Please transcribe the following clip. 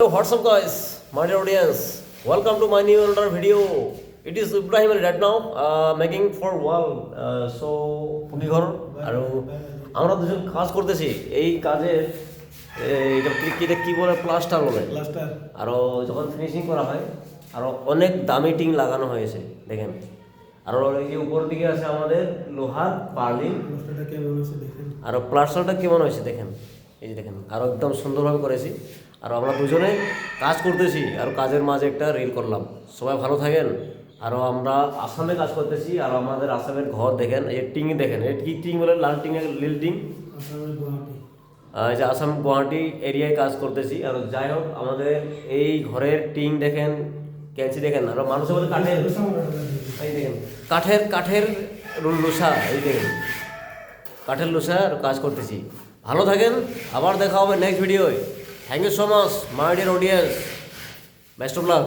Hello, what's up, guys? My dear audience, welcome to my new another video. It is Ibrahim right now making for wall. So, পুকি ঘর আৰু আমরা দুজন কাজ করতেছি এই কাজের এটা কি বলে প্লাস্টার বলে আর যখন ফিনিশিং করা হয় আর অনেক দামি টিং লাগানো হয়েছে দেখেন আর এই যে উপর দিকে আছে আমাদের লোহার পার্লিং আর প্লাস্টারটা কেমন হয়েছে দেখেন এই যে দেখেন আর একদম সুন্দরভাবে করেছি আর আমরা দুজনে কাজ করতেছি আর কাজের মাঝে একটা রিল করলাম সবাই ভালো থাকেন আর আমরা আসামে কাজ করতেছি আর আমাদের আসামের ঘর দেখেন এই টিং দেখেন এই কি টিং বলে লাল টিং লিল টিং এই যে আসাম গুয়াহাটি এরিয়ায় কাজ করতেছি আর যাই হোক আমাদের এই ঘরের টিং দেখেন ক্যাঁচি দেখেন আর মানুষের বলে কাঠের এই দেখেন কাঠের লোসা এই দেখেন কাঠের লোসা আর কাজ করতেছি ভালো থাকেন আবার দেখা হবে নেক্সট ভিডিওয় thank you so much my dear audience best of lakh